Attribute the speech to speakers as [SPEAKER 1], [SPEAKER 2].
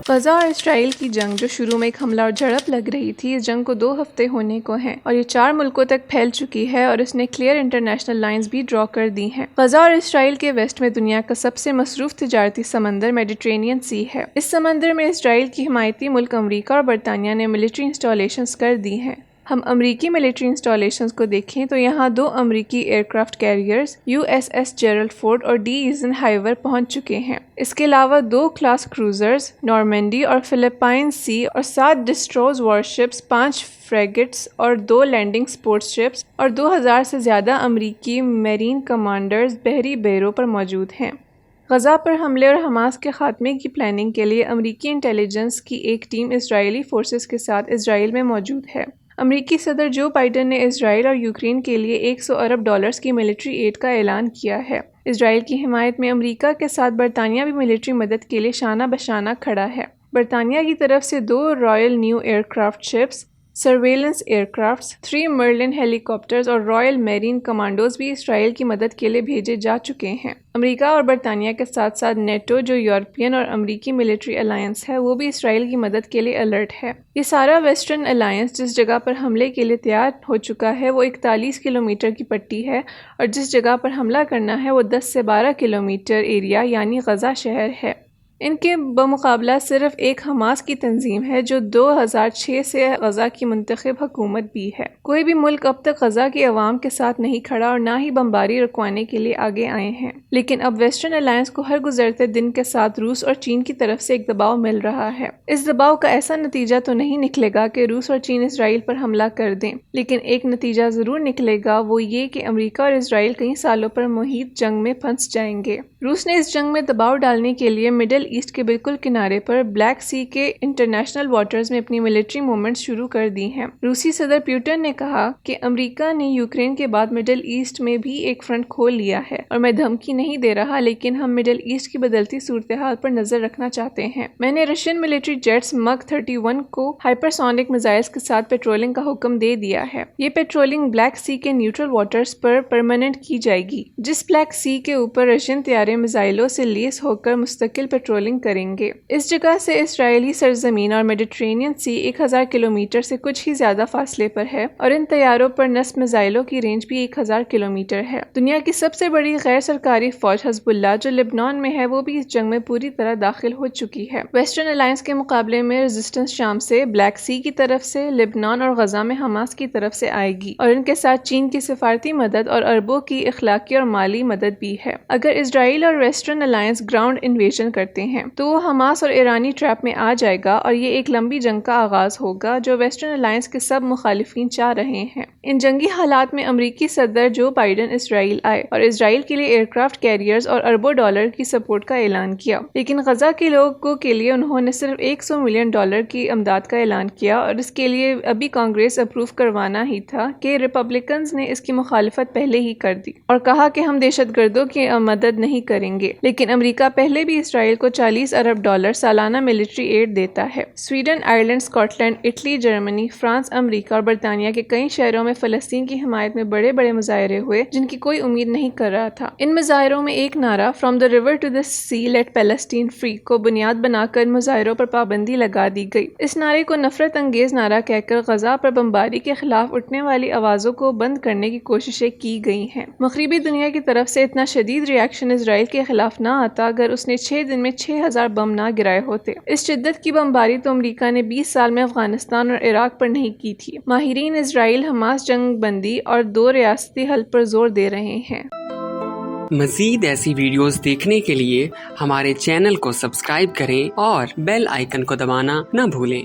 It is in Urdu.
[SPEAKER 1] غزہ اور اسرائیل کی جنگ جو شروع میں ایک حملہ اور جھڑپ لگ رہی تھی، اس جنگ کو 2 ہفتے ہونے کو ہیں اور یہ 4 ملکوں تک پھیل چکی ہے اور اس نے کلیئر انٹرنیشنل لائنز بھی ڈرا کر دی ہیں۔ غزہ اور اسرائیل کے ویسٹ میں دنیا کا سب سے مصروف تجارتی سمندر میڈیٹرینین سی ہے۔ اس سمندر میں اسرائیل کی حمایتی ملک امریکہ اور برطانیہ نے ملٹری انسٹالیشنز کر دی ہیں۔ ہم امریکی ملٹری انسٹالیشنز کو دیکھیں تو یہاں 2 امریکی ایئرکرافٹ کیریئرز USS جیرلڈ فورڈ اور D ایزنہائیور پہنچ چکے ہیں۔ اس کے علاوہ 2 کلاس کروزرز نارمینڈی اور فلپائن سی اور 7 ڈسٹروز وارشپس، 5 فریگیٹس اور 2 لینڈنگ سپورٹ شپس اور 2000 سے زیادہ امریکی میرین کمانڈرز بحری بیڑوں پر موجود ہیں۔ غزہ پر حملے اور حماس کے خاتمے کی پلاننگ کے لیے امریکی انٹیلیجنس کی ایک ٹیم اسرائیلی فورسز کے ساتھ اسرائیل میں موجود ہے۔ امریکی صدر جو بائیڈن نے اسرائیل اور یوکرین کے لیے $100 ارب کی ملٹری ایڈ کا اعلان کیا ہے۔ اسرائیل کی حمایت میں امریکہ کے ساتھ برطانیہ بھی ملٹری مدد کے لیے شانہ بشانہ کھڑا ہے۔ برطانیہ کی طرف سے 2 Royal Navy aircraft ships, surveillance aircrafts, 3 Merlin helicopters اور رائل میرین کمانڈوز بھی اسرائیل کی مدد کے لیے بھیجے جا چکے ہیں۔ امریکہ اور برطانیہ کے ساتھ ساتھ نیٹو، جو یورپین اور امریکی ملٹری الائنس ہے، وہ بھی اسرائیل کی مدد کے لیے الرٹ ہے۔ یہ سارا ویسٹرن الائنس جس جگہ پر حملے کے لیے تیار ہو چکا ہے وہ 41 کلومیٹر کی پٹی ہے اور جس جگہ پر حملہ کرنا ہے وہ 10 سے 12 کلومیٹر ایریا یعنی غزہ شہر ہے۔ ان کے بمقابلہ صرف ایک حماس کی تنظیم ہے جو 2006 سے غزہ کی منتخب حکومت بھی ہے۔ کوئی بھی ملک اب تک غزہ کی عوام کے ساتھ نہیں کھڑا اور نہ ہی بمباری رکوانے کے لیے آگے آئے ہیں، لیکن اب ویسٹرن الائنس کو ہر گزرتے دن کے ساتھ روس اور چین کی طرف سے ایک دباؤ مل رہا ہے۔ اس دباؤ کا ایسا نتیجہ تو نہیں نکلے گا کہ روس اور چین اسرائیل پر حملہ کر دیں، لیکن ایک نتیجہ ضرور نکلے گا، وہ یہ کہ امریکہ اور اسرائیل کئی سالوں پر محیط جنگ میں پھنس جائیں گے۔ روس نے اس جنگ میں دباؤ ڈالنے کے لیے مڈل ایسٹ کے بالکل کنارے پر بلیک سی کے انٹرنیشنل واٹرز میں اپنی ملٹری موومنٹس شروع کر دی ہیں۔ روسی صدر پیوٹن نے کہا کہ امریکہ نے یوکرین کے بعد مڈل ایسٹ میں بھی ایک فرنٹ کھول لیا ہے اور میں دھمکی نہیں دے رہا، لیکن ہم مڈل ایسٹ کی بدلتی صورتحال پر نظر رکھنا چاہتے ہیں۔ میں نے رشین ملٹری جیٹس MiG 31 کو ہائپرسونک میزائلز کے ساتھ پیٹرولنگ کا حکم دے دیا ہے۔ یہ پیٹرولنگ بلیک سی کے نیوٹرل واٹرز پر پرماننٹ کی جائے گی، جس بلیک سی کے اوپر رشین طیارے میزائلوں سے لیس ہو کر مستقل پیٹرولنگ کریں گے۔ اس جگہ سے اسرائیلی سرزمین اور میڈیٹرینین سی 1000 کلومیٹر سے کچھ ہی زیادہ فاصلے پر ہے اور ان طیاروں پر نصب میزائلوں کی رینج بھی 1000 کلومیٹر ہے۔ دنیا کی سب سے بڑی غیر سرکاری فوج حزب اللہ جو لبنان میں ہے وہ بھی اس جنگ میں پوری طرح داخل ہو چکی ہے۔ ویسٹرن الائنس کے مقابلے میں ریزسٹنس شام سے، بلیک سی کی طرف سے، لبنان اور غزہ میں حماس کی طرف سے آئے گی اور ان کے ساتھ چین کی سفارتی مدد اور اربوں کی اخلاقی اور مالی مدد بھی ہے۔ اگر اسرائیل اور ویسٹرن الائنس گراؤنڈ انویژن کرتے ہیں تو وہ حماس اور ایرانی ٹریپ میں آ جائے گا اور یہ ایک لمبی جنگ کا آغاز ہوگا جو ویسٹرن الائنس کے سب مخالفین چاہ رہے ہیں۔ ان جنگی حالات میں امریکی صدر جو بائیڈن اسرائیل آئے اور اسرائیل کے لیے ایئرکرافٹ کیریئرز اور اربوں ڈالر کی سپورٹ کا اعلان کیا، لیکن غزہ کے لوگوں کے لیے انہوں نے صرف $100 ملین کی امداد کا اعلان کیا اور اس کے لیے ابھی کانگریس اپروو کروانا ہی تھا کہ ریپبلکنز نے اس کی مخالفت پہلے ہی کر دی اور کہا کہ ہم دہشت گردوں کی مدد نہیں کریں گے، لیکن امریکہ پہلے بھی اسرائیل کو $40 ارب سالانہ ملٹری ایڈ دیتا ہے۔ Sweden, Ireland, Scotland, Italy, Germany, France, امریکہ اور برطانیہ کے کئی شہروں میں فلسطین کی حمایت میں بڑے بڑے مظاہرے ہوئے جن کی کوئی امید نہیں کر رہا تھا۔ ان مظاہروں میں ایک نعرہ "from the river to the sea let Palestine free" کو بنیاد بنا کر ان مظاہروں پر پابندی لگا دی گئی۔ اس نعرے کو نفرت انگیز نعرہ کہہ کر غزہ پر بمباری کے خلاف اٹھنے والی آوازوں کو بند کرنے کی کوششیں کی گئی ہیں۔ مغربی دنیا کی طرف سے اتنا شدید ریاکشن اسرائیل کے خلاف نہ آتا اگر اس نے 6 دن میں 6000 بم نہ گرائے ہوتے۔ اس شدت کی بمباری تو امریکہ نے 20 سال میں افغانستان اور عراق پر نہیں کی تھی۔ ماہرین اسرائیل حماس جنگ بندی اور 2 ریاستی حل پر زور دے رہے ہیں۔
[SPEAKER 2] مزید ایسی ویڈیوز دیکھنے کے لیے ہمارے چینل کو سبسکرائب کریں اور بیل آئیکن کو دبانا نہ بھولیں۔